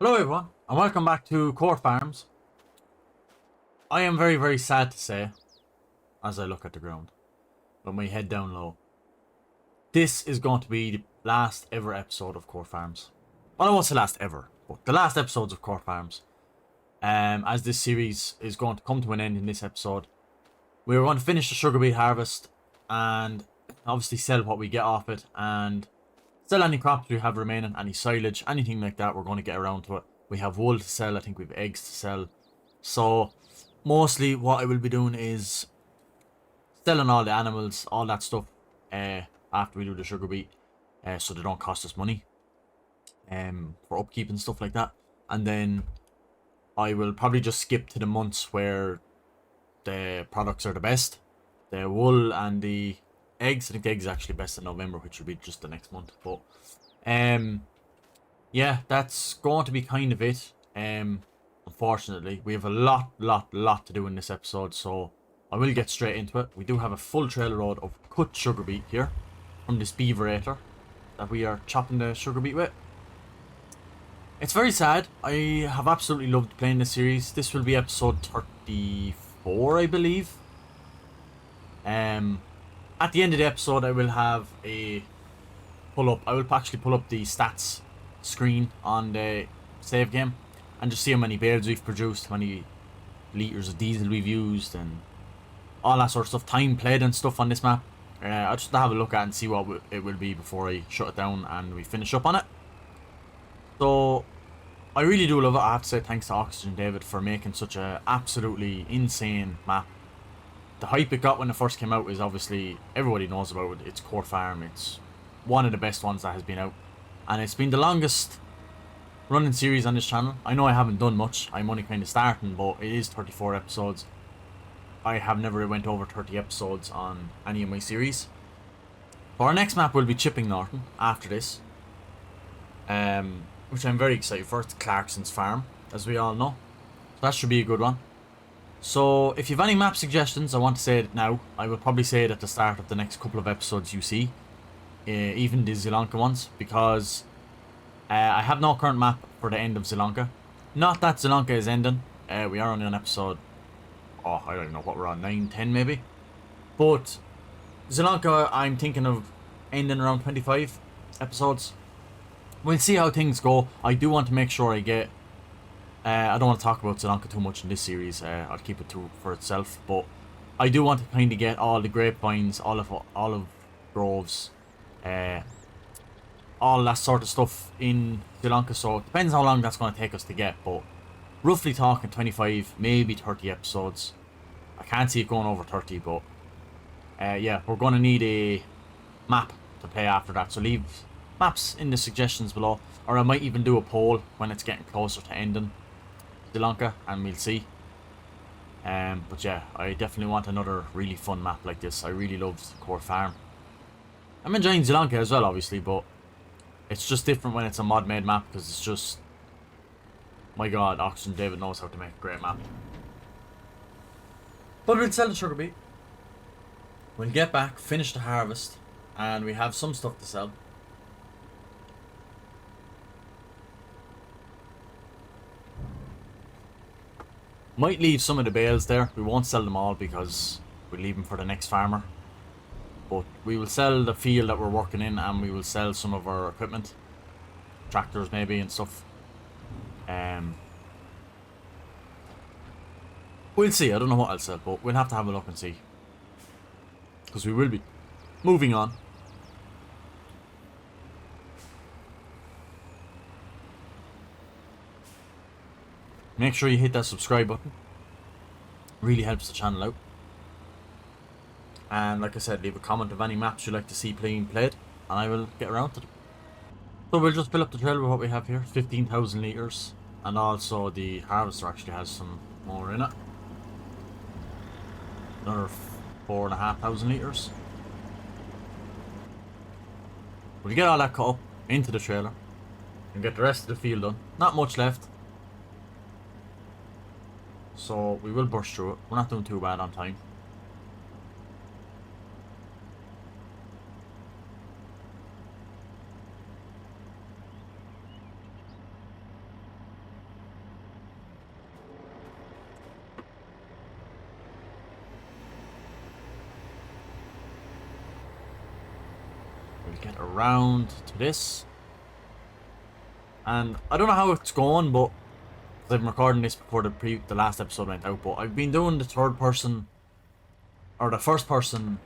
Hello everyone, and welcome back to Core Farms. I am very, very sad to say, as I look at the ground, with my head down low, this is going to be the last ever episode of Core Farms. Well, I won't say last ever, but the last episodes of Core Farms. As this series is going to come to an end in this episode. We are going to finish the sugar beet harvest, and obviously sell what we get off it, and sell any crops we have remaining, any silage, anything like that. We're going to get around to it. We have wool to sell. I think we have eggs to sell. So mostly what I will be doing is selling all the animals, all that stuff, after we do the sugar beet, so they don't cost us money, for upkeep and stuff like that. And then I will probably just skip to the months where the products are the best. The wool and the eggs. I think the eggs are actually best in November, which will be just the next month. But yeah, that's going to be kind of it. Unfortunately, we have a lot to do in this episode, so I will get straight into it. We do have a full trailer load of cut sugar beet here from this beaverator that we are chopping the sugar beet with. It's very sad. I have absolutely loved playing this series. This will be episode 34, I believe. At the end of the episode, I will have a I will actually pull up the stats screen on the save game and just see how many bales we've produced, how many litres of diesel we've used, and all that sort of stuff. Time played and stuff on this map. I'll just have a look at and see what it will be before I shut it down and we finish up on it. So I really do love it. I have to say thanks to Oxygen David for making such a absolutely insane map. The hype it got when it first came out is obviously, everybody knows about it. It's Core Farm. It's one of the best ones that has been out. And it's been the longest running series on this channel. I know I haven't done much. I'm only kind of starting, but it is 34 episodes. I have never went over 30 episodes on any of my series. But our next map will be Chipping Norton after this. Which I'm very excited for. It's Clarkson's Farm, as we all know. So that should be a good one. So if you have any map suggestions, I want to say it now. I will probably say it at the start of the next couple of episodes you see. Even the Sri Lanka ones, because I have no current map for the end of Sri Lanka. Not that Sri Lanka is ending. We are only on episode, I don't even know what we're on, 9, 10 maybe. But Sri Lanka, I'm thinking of ending around 25 episodes. We'll see how things go. I do want to make sure I get... I don't want to talk about Sri Lanka too much in this series. I'll keep it for itself. But I do want to kind of get all the grapevines, olive groves, all that sort of stuff in Sri Lanka. So it depends how long that's going to take us to get. But roughly talking 25, maybe 30 episodes. I can't see it going over 30, but yeah, we're going to need a map to play after that. So leave maps in the suggestions below, or I might even do a poll when it's getting closer to ending Sri Lanka, and we'll see. But yeah, I definitely want another really fun map like this. I really love Core Farm. I'm enjoying Sri Lanka as well, obviously, but it's just different when it's a mod made map, because it's just, my god, Oxygen David knows how to make a great map. But we'll sell the sugar beet. We'll get back, finish the harvest, and we have some stuff to sell. Might leave some of the bales there. We won't sell them all because we leave them for the next farmer. But we will sell the field that we're working in, and we will sell some of our equipment. Tractors maybe and stuff. We'll see. I don't know what I'll sell, but we'll have to have a look and see. Because we will be moving on. Make sure you hit that subscribe button. Really helps the channel out. And like I said, leave a comment of any maps you'd like to see played, and I will get around to them. So we'll just fill up the trailer with what we have here, 15,000 litres. And also the harvester actually has some more in it. Another 4,500 litres. We'll get all that cut up into the trailer and get the rest of the field done. Not much left. So we will burst through it. We're not doing too bad on time. We'll get around to this. And I don't know how it's going, but I've been recording this before the last episode went out, but I've been doing the third person or the first person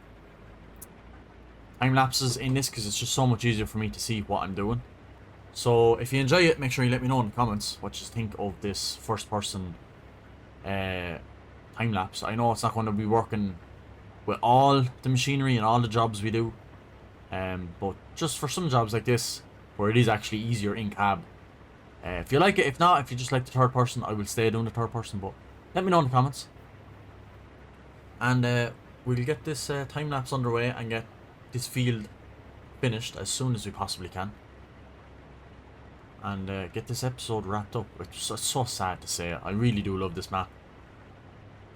time lapses in this because it's just so much easier for me to see what I'm doing. So if you enjoy it, make sure you let me know in the comments what you think of this first person time lapse. I know it's not going to be working with all the machinery and all the jobs we do, but just for some jobs like this where it is actually easier in cab, if you like it. If not, if you just like the third person, I will stay doing the third person, but let me know in the comments. And we'll get this time lapse underway and get this field finished as soon as we possibly can, and get this episode wrapped up. It's so sad to say. I really do love this map.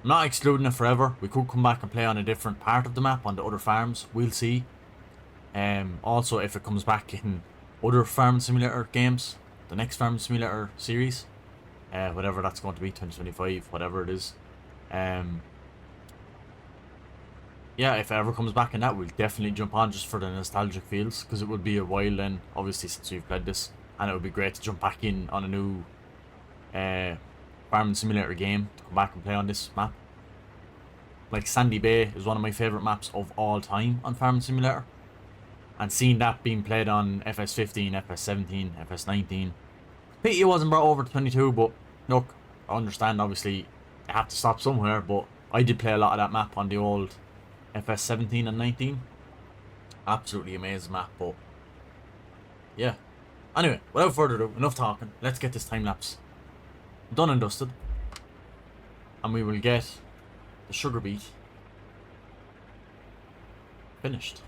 I'm not excluding it forever. We could come back and play on a different part of the map on the other farms. We'll see. Also, if it comes back in other farm simulator games, the next farm simulator series, whatever that's going to be, 2025, whatever it is. Yeah, if it ever comes back in that, we'll definitely jump on just for the nostalgic feels, because it would be a while then, obviously, since we've played this, and it would be great to jump back in on a new farming simulator game to come back and play on this map. Like Sandy Bay is one of my favourite maps of all time on farming simulator, and seeing that being played on FS15, FS17, FS19, pity it wasn't brought over to 22, but look, I understand, obviously I have to stop somewhere, but I did play a lot of that map on the old FS17 and 19. Absolutely amazing map, but yeah. Anyway, without further ado, enough talking, let's get this time lapse done and dusted, and we will get the sugar beet finished.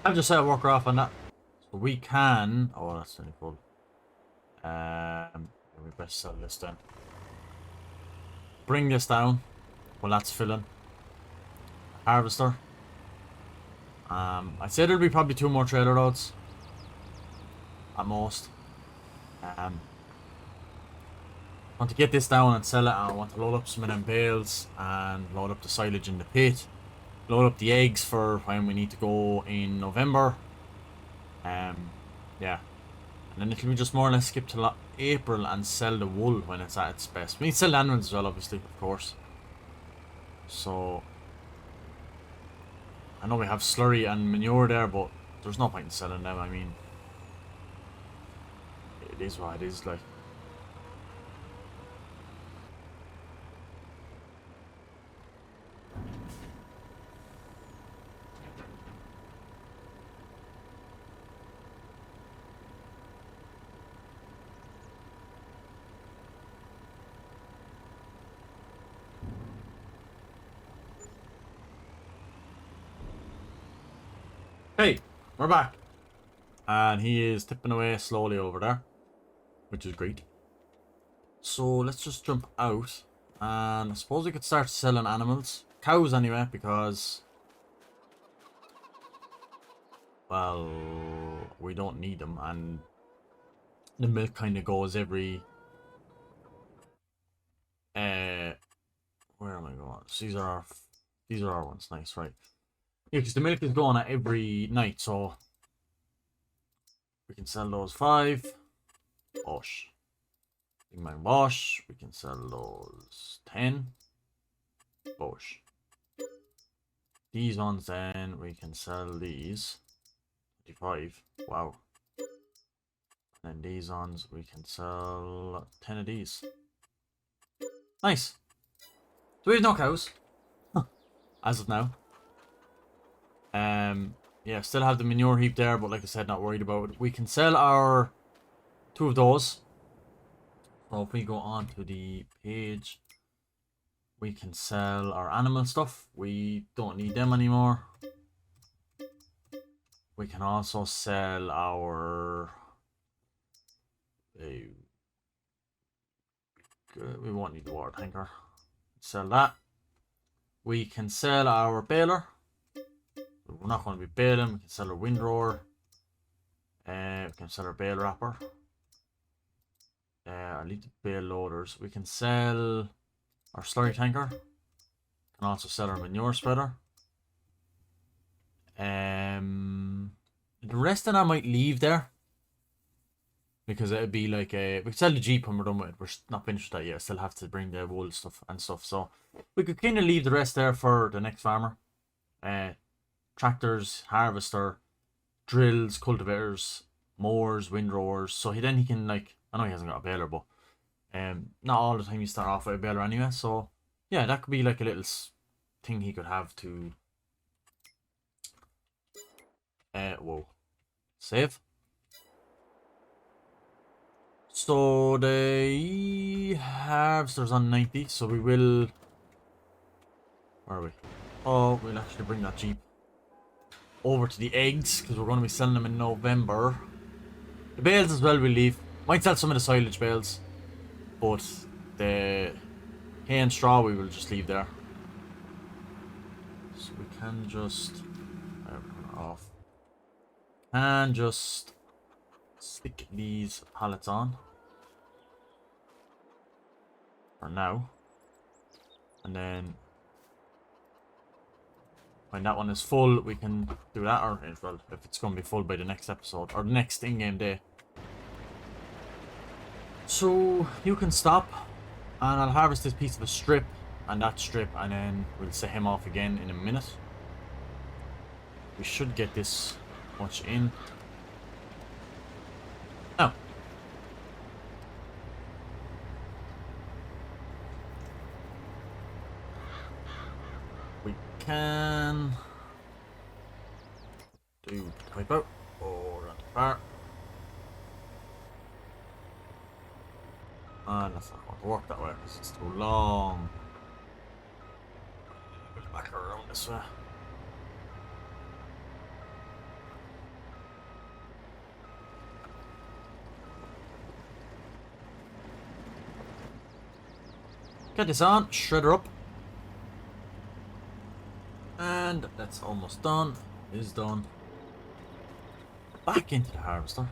I've just set a worker off on that, so we can. Oh, that's really cool. We best sell this then. Bring this down while that's filling. Harvester. I'd say there'll be probably 2 more trailer loads at most. Want to get this down and sell it, and I want to load up some of them bales and load up the silage in the pit. Load up the eggs for when we need to go in November. Yeah. And then it'll be just more or less skip to April and sell the wool when it's at its best. We need to sell the animals as well, obviously, of course. So I know we have slurry and manure there, but there's no point in selling them. I mean, it is what it is, like. Hey, we're back. And he is tipping away slowly over there, which is great. So let's just jump out. And I suppose we could start selling animals. Cows anyway, because... well, we don't need them. And the milk kind of goes every... where am I going? So these are our ones. Nice, right. Yeah, because the milk is going at every night, so... we can sell those 5. Wash. Big man wash. We can sell those 10. Wash. These ones then, we can sell these. 25. Wow. And these ones, we can sell 10 of these. Nice. So we have no cows. As of now. Yeah, still have the manure heap there, but like I said, not worried about it. We can sell our 2 of those. So if we go on to the page, we can sell our animal stuff. We don't need them anymore. We can also sell our... we won't need the water tanker. Sell that. We can sell our baler. We're not going to be baling. We can sell our windrower. We can sell our bale wrapper. I'll leave the bale loaders. We can sell our slurry tanker. Can also sell our manure spreader. The rest of that I might leave there. Because it would be like a... we can sell the Jeep when we're done with it. We're not finished with that yet. I still have to bring the wool stuff and stuff. So we could kind of leave the rest there for the next farmer. Tractors, harvester, drills, cultivators, mowers, windrowers. So then he can like... I know he hasn't got a baler, but not all the time you start off with a baler anyway. So yeah, that could be like a little thing he could have to... whoa. Save. So the harvester's on 90, so we will... where are we? Oh, we'll actually bring that Jeep over to the eggs, because we're going to be selling them in November. The bales as well we'll leave. Might sell some of the silage bales, but the hay and straw we will just leave there. So we can just... turn it off. And just stick these pallets on. For now. And then when that one is full, we can do that, or well, if it's going to be full by the next episode, or the next in-game day. So you can stop, and I'll harvest this piece of a strip, and that strip, and then we'll set him off again in a minute. We should get this much in. Oh. We can do pipe out or around the bar. And that's not going to work that way because it's too long. Back around this way. Get this on, shredder up. And that's almost done. Is done. Back into the harvester.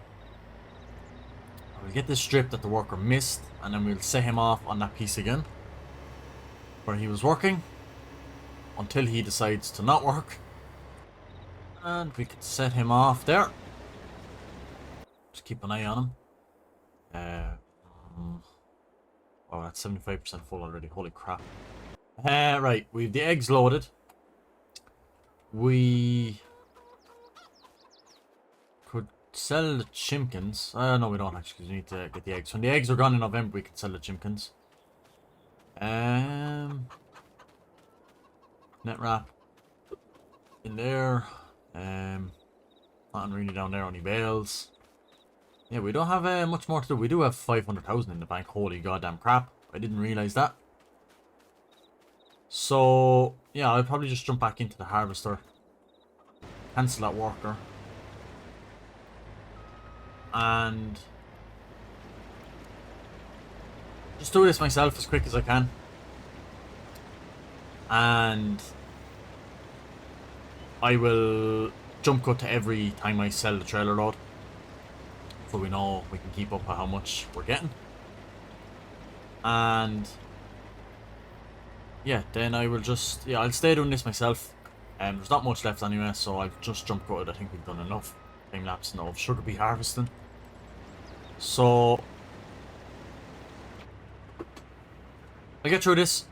We'll get this strip that the worker missed, and then we'll set him off on that piece again where he was working until he decides to not work. And we could set him off there. Just keep an eye on him. Oh, that's 75% full already. Holy crap. Right, we have the eggs loaded. We could sell the chimkins. No, we don't actually, because we need to get the eggs. When the eggs are gone in November, we can sell the chimkins. Net wrap in there. Nothing really down there, only bales. Yeah, we don't have much more to do. We do have 500,000 in the bank. Holy goddamn crap. I didn't realize that. So, yeah, I'll probably just jump back into the harvester. cancel that worker. And just do this myself as quick as I can. And I will jump cut to every time I sell the trailer load, so we know we can keep up with how much we're getting. And yeah, then I will just, I'll stay doing this myself. There's not much left anyway, so I've just jump cutted. I think we've done enough time lapse now of sugar beet harvesting. So I'll get through this,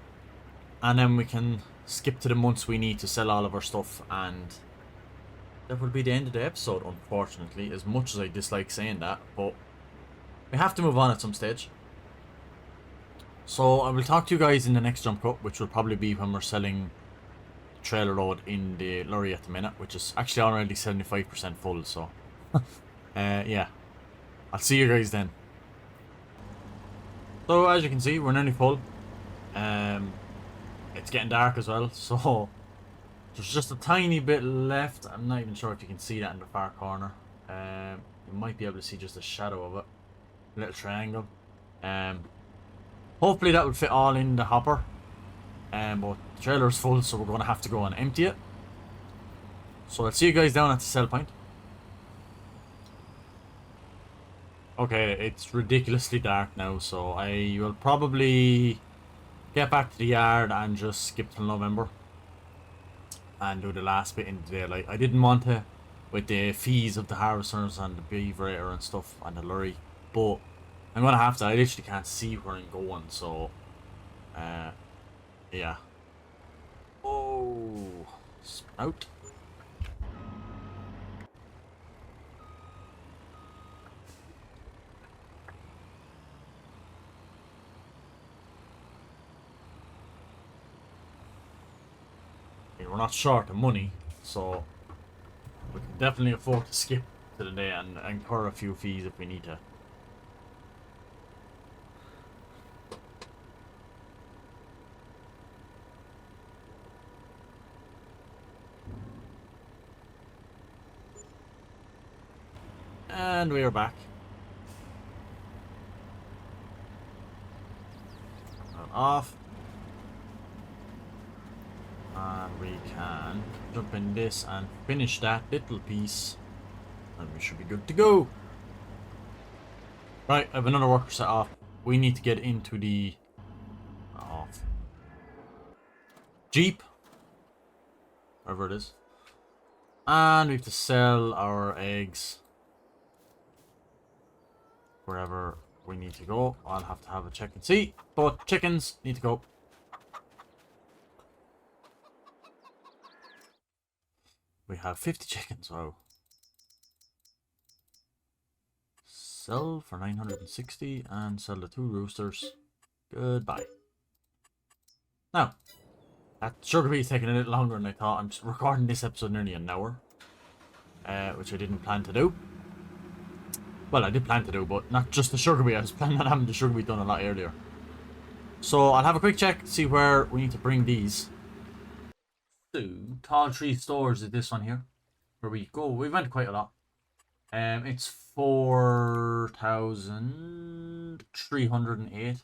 and then we can skip to the months we need to sell all of our stuff, and that will be the end of the episode, unfortunately, as much as I dislike saying that, but we have to move on at some stage. So I will talk to you guys in the next jump cut, which will probably be when we're selling the trailer load in the lorry at the minute, which is actually already 75% full, so yeah, I'll see you guys then. So as you can see, we're nearly full. It's getting dark as well, so there's just a tiny bit left. I'm not even sure if you can see that in the far corner. You might be able to see just a shadow of it, a little triangle. Hopefully that would fit all in the hopper. But the trailer is full, so we're going to have to go and empty it. So I'll see you guys down at the sell point. Okay, it's ridiculously dark now, so I will probably get back to the yard and just skip till November and do the last bit in the daylight. I didn't want to with the fees of the harvesters and the beaverator and stuff and the lorry, but I'm gonna have to. I literally can't see where I'm going, so yeah. Oh, sprout. We're not short of money, so we can definitely afford to skip to the day and incur a few fees if we need to. And we are back. Off. And we can jump in this and finish that little piece, and we should be good to go. Right, I have another worker set off. We need to get into the Jeep, wherever it is, and we have to sell our eggs wherever we need to go. I'll have to have a check and see, but chickens need to go. We have 50 chickens, wow. Sell for 960 and sell the 2 roosters. Goodbye. Now, that sugar beet is taking a little longer than I thought. I'm recording this episode nearly an hour, which I didn't plan to do. Well, I did plan to do, but not just the sugar beet. I was planning on having the sugar beet done a lot earlier. So I'll have a quick check to see where we need to bring these. So, Tall Tree Stores is this one here, where we go. We went quite a lot. It's 4,308.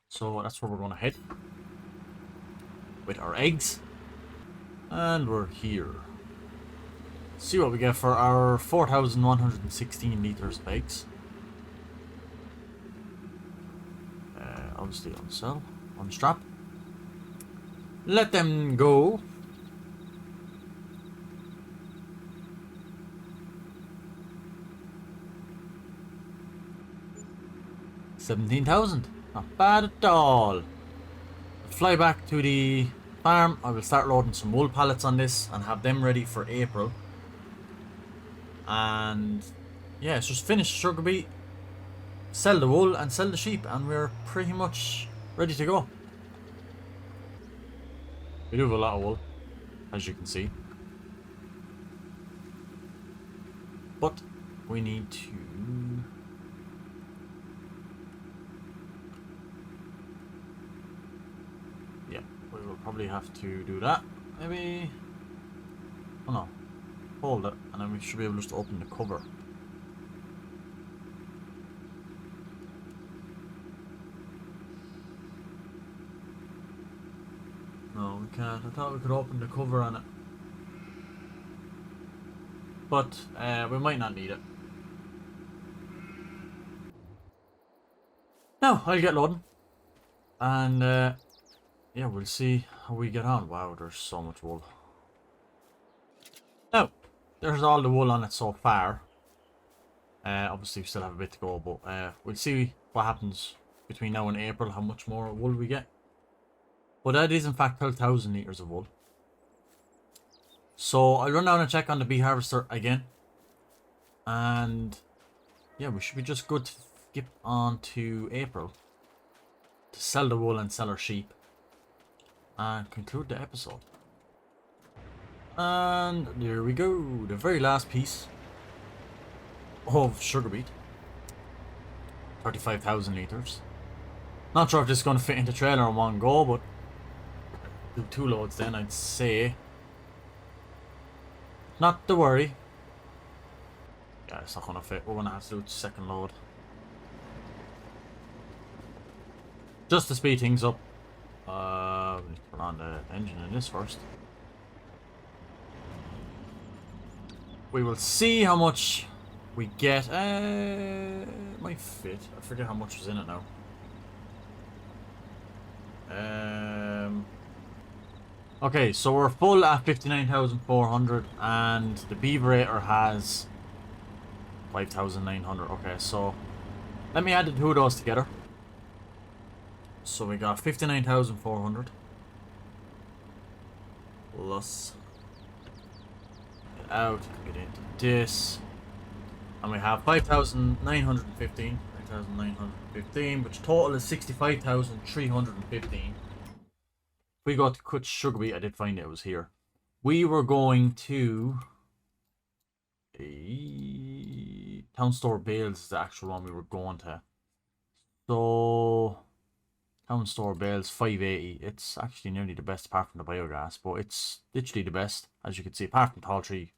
So that's where we're going to head with our eggs, and we're here. See what we get for our 4,116 liters of eggs. Obviously unsell, unstrap. Let them go. $17,000. Not bad at all. Fly back to the farm. I will start loading some wool pallets on this and have them ready for April. And yeah, it's just finish sugar beet, sell the wool and sell the sheep, and we're pretty much ready to go. We do have a lot of wool, as you can see, but we need to we will probably have to do that, maybe. Oh no, hold it, and then we should be able just to open the cover. No, we can't. I thought we could open the cover on it. But we might not need it. Now, I'll get loading. And yeah, we'll see how we get on. Wow, there's so much wool. Now, there's all the wool on it so far. Obviously, we still have a bit to go, but we'll see what happens between now and April, how much more wool we get. But that is, in fact, 12,000 litres of wool. So, I'll run down and check on the bee harvester again. And yeah, we should be just good to skip on to April to sell the wool and sell our sheep and conclude the episode. And there we go, the very last piece of sugar beet. 35,000 litres. Not sure if this is going to fit into the trailer in one go, but do 2 loads then, I'd say. Not to worry. Yeah, it's not going to fit. We're going to have to do the second load. Just to speed things up. We need to put on the engine in this first. We will see how much we get. It might fit. I forget how much was in it now. Okay, so we're full at 59,400 and the Beaverator has 5,900. Okay, so let me add the 2 of those together. So we got 59,400 plus get out, get into this, and we have 5,915, 5,915, which total is 65,315. We got to cut sugar beet. I did find it was here. We were going to Town Store Bales is the actual one we were going to. So Town Store Bales 580. It's actually nearly the best apart from the biogas, but it's literally the best, as you can see, apart from all 3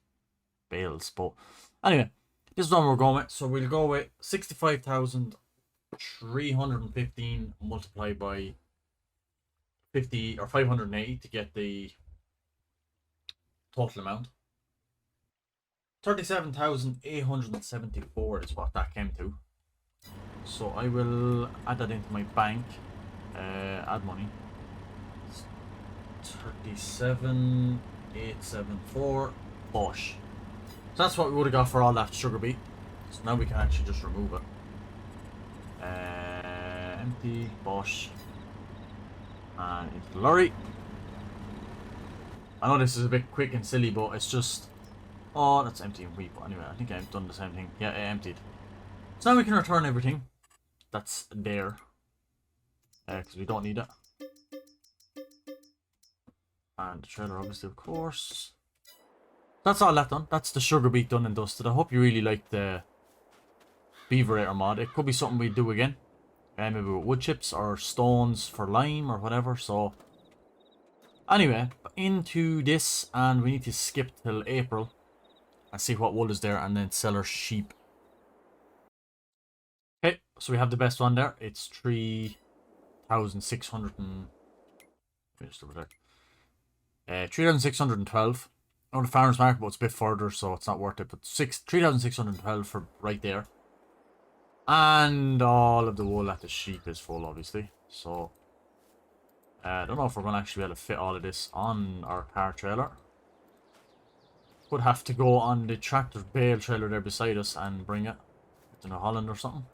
bales. But anyway, this is one we're going with. So we'll go with 65,315 multiplied by 50 or 580 to get the total amount. 37,874 is what that came to. So I will add that into my bank. Add money. 37,874. Bosh. So that's what we would have got for all that sugar beet. So now we can actually just remove it. Empty. Bosh. And into the lorry. I know this is a bit quick and silly, but it's just... Oh, that's empty and wheat. But anyway, I think I've done the same thing. Yeah, it emptied. So now we can return everything that's there. Because we don't need it. And the trailer, obviously, of course. That's all that done. That's the sugar beet done and dusted. I hope you really like the Beaverator mod. It could be something we do again. Maybe with wood chips or stones for lime or whatever. So, anyway, into this, and we need to skip till April and see what wool is there, and then sell our sheep. Okay, so we have the best one there. It's 3,600 and... just over there. 3,612 on the farmer's market, but it's a bit further, so it's not worth it. But 3,612 for right there. And all of the wool at the sheep is full, obviously. So, I don't know if we're going to actually be able to fit all of this on our car trailer. Could have to go on the tractor bale trailer there beside us and bring it to New Holland or something.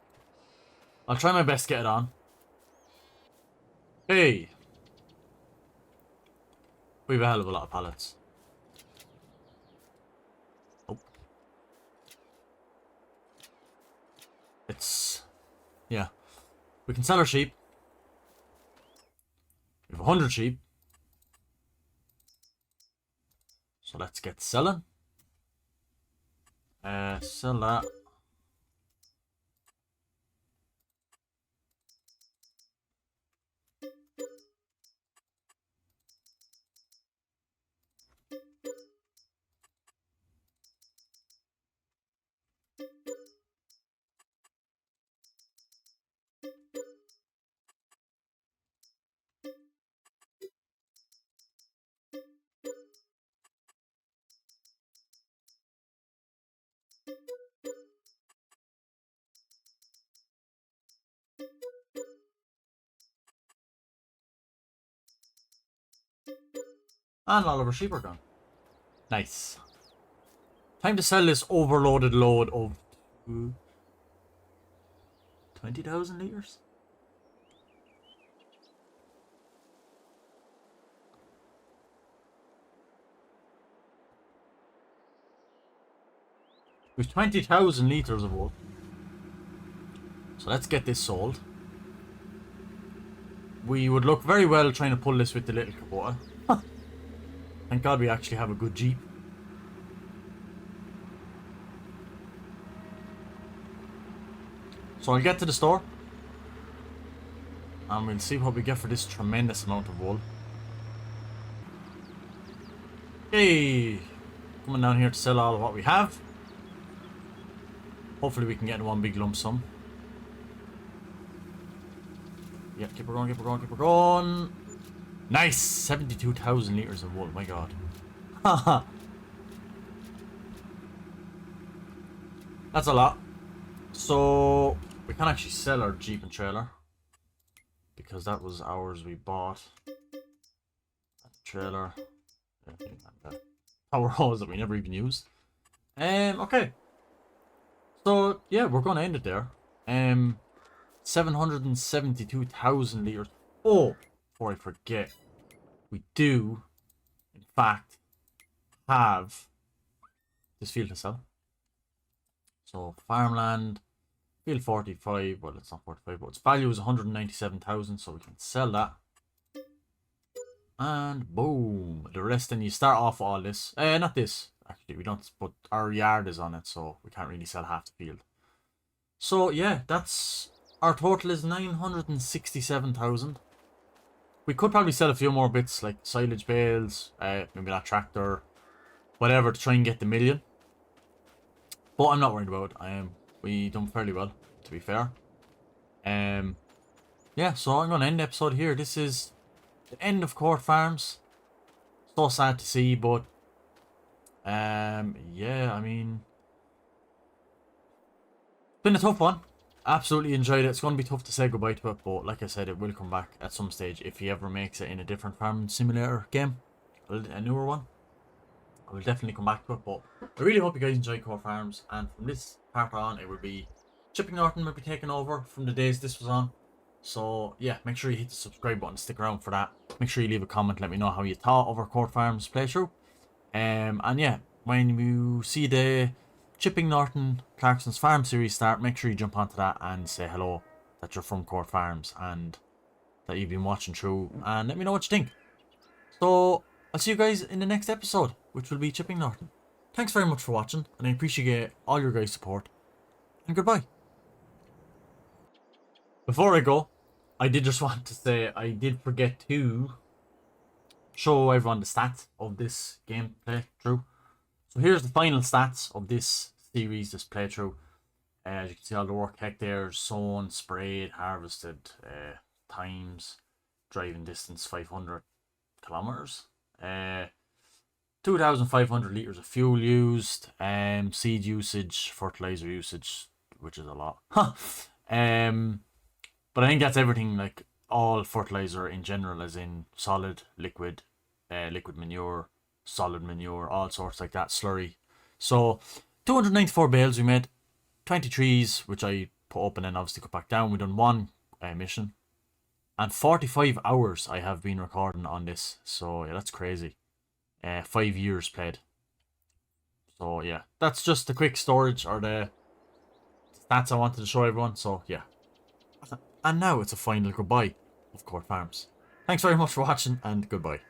I'll try my best to get it on. Hey! We have a hell of a lot of pallets. Oh. It's... yeah. We can sell our sheep. We have 100 sheep. So let's get selling. Sell that. And all of our sheep are gone. Nice. Time to sell this overloaded load of 20,000 litres. We've 20,000 litres of wool. So let's get this sold. We would look very well trying to pull this with the little Kubota. Thank God we actually have a good Jeep. So I'll get to the store. And we'll see what we get for this tremendous amount of wool. Okay. Coming down here to sell all of what we have. Hopefully we can get in one big lump sum. Yeah, keep her going, keep her going, keep her going. Nice! 72,000 litres of wool, my god. Haha. That's a lot. So, we can actually sell our Jeep and trailer. Because that was ours we bought. Trailer. Power hose that we never even used. Okay. So, yeah, we're going to end it there. 772,000 litres. Oh, before I forget, we do, in fact, have this field to sell. So, farmland, field 45, well, it's not 45, but its value is 197,000, so we can sell that. And boom, the rest, and you start off all this. Not this, actually, we don't, but our yard is on it, so we can't really sell half the field. So, yeah, that's, our total is 967,000. We could probably sell a few more bits, like silage bales, maybe that tractor, whatever, to try and get the million. But I'm not worried about it. We done fairly well, to be fair. Yeah, so I'm going to end the episode here. This is the end of Court Farms. So sad to see, but yeah, I mean, it's been a tough one. Absolutely enjoyed it. It's going to be tough to say goodbye to it, but like I said, it will come back at some stage if he ever makes it in a different farming simulator game, a newer one. I will definitely come back to it, but I really hope you guys enjoy Core Farms, and from this part on, it will be Chipping Norton will be taking over from the days this was on. So yeah, make sure you hit the subscribe button, stick around for that. Make sure you leave a comment, let me know how you thought of our Core Farms playthrough. And yeah, when you see the Chipping Norton Clarkson's Farm series start, make sure you jump onto that and say hello, that you're from Court Farms and that you've been watching through, and let me know what you think. So I'll see you guys in the next episode, which will be Chipping Norton. Thanks very much for watching, and I appreciate all your guys' support, and goodbye. Before I go, I did just want to say I did forget to show everyone the stats of this game playthrough. So here's the final stats of this series, this playthrough. As you can see, all the work hectares, sown, sprayed, harvested, times, driving distance 500 kilometers, 2,500 liters of fuel used, seed usage, fertilizer usage, which is a lot. But I think that's everything, like all fertilizer in general, as in solid, liquid, liquid manure, solid manure, all sorts like that, slurry. So 294 bales we made, 20 trees, which I put up and then obviously cut back down. We done one mission, and 45 hours I have been recording on this. So yeah, that's crazy. 5 years played. So yeah, that's just the quick storage, or the stats I wanted to show everyone. So yeah, and now it's a final goodbye of Court Farms. Thanks very much for watching, and goodbye.